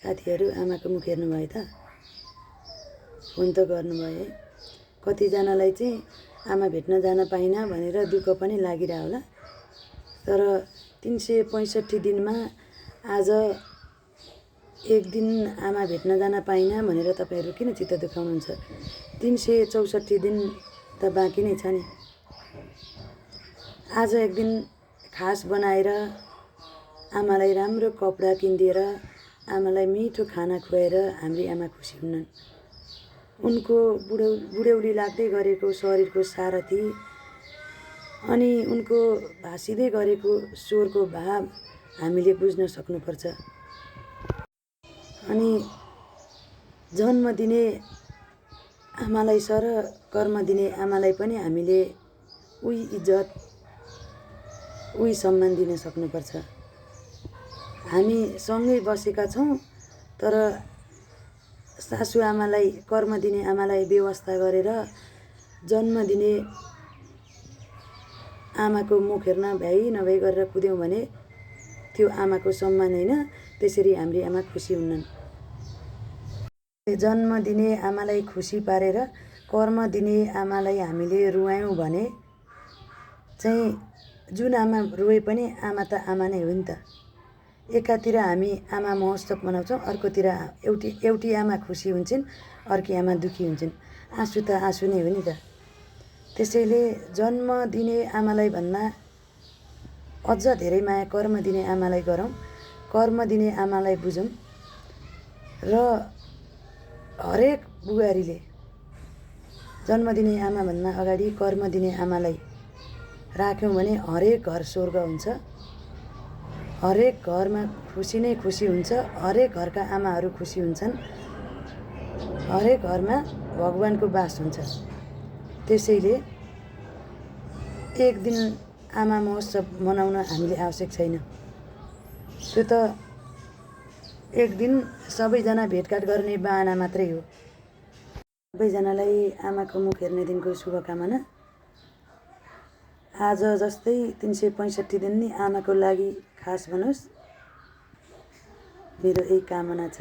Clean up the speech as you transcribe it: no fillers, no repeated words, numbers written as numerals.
साथीहरू आमाको मुख हेर्नुभयो त? फोन त गर्नुभयो है। कतिजनालाई चाहिँ आमा भेट्न जान पाइनँ भनेर दुःख पनि लागिरह होला। तर 365 दिनमा आज एक दिन आमा भेट्न जान पाइनँ भनेर तपाईँहरू किन चित्त दुखाउनुहुन्छ? 364 दिन त बाँकी नै छ नि। आज एक दिन खास बनाएर आमालाई राम्रो कपडा किनिदिएर आमालाई मिठो खाना खुवाएर हाम्री आमा खुसी हुन्नन्। उनको बुढौली लाग्दै गरेको शरीरको सारथी अनि उनको भासिँदै गरेको स्वरको भाव हामीले बुझ्न सक्नुपर्छ। अनि जन्म दिने आमालाई सर कर्म दिने आमालाई पनि हामीले उही इज्जत उही सम्मान दिन सक्नुपर्छ। हामी सँगै बसेका छौँ तर सासु आमालाई कर्म दिने आमालाई व्यवस्था गरेर जन्म दिने आमाको मुख हेर्न भ्याइ नभ्याइ गरेर कुद्यौँ भने त्यो आमाको सम्मान होइन। त्यसरी हाम्री आमा खुसी हुन्नन्। जन्म दिने आमालाई खुसी पारेर कर्म दिने आमालाई हामीले रुवायौँ भने चाहिँ जुन आमा रोए पनि आमा त आमा नै हो नि त। एकातिर हामी आमा महोत्सव मनाउँछौँ, अर्कोतिर एउटी आमा खुसी हुन्छन्, अर्की आमा दुःखी हुन्छन्। आँसु त आँसु नै हो नि त। त्यसैले जन्म दिने आमालाई भन्दा अझ धेरै माया कर्म दिने आमालाई गरौँ, कर्म दिने आमालाई बुझौँ र हरेक बुहारीले जन्म दिने आमाभन्दा अगाडि कर्म दिने आमालाई राख्यौँ भने हरेक घर स्वर्ग हुन्छ। हरेक घरमा खुसी नै खुसी हुन्छ। हरेक घरका आमाहरू खुसी हुन्छन्। हरेक घरमा भगवानको बास हुन्छ। त्यसैले एक दिन आमा महोत्सव मनाउन हामीले आवश्यक छैन। त्यो त एक दिन सबैजना भेटघाट गर्ने बहाना मात्रै हो। सबैजनालाई आमाको मुख हेर्ने दिनको शुभकामना। आज जस्तै 365 दिन नि आमाको लागि खास बनोस्, मेरो यही कामना छ।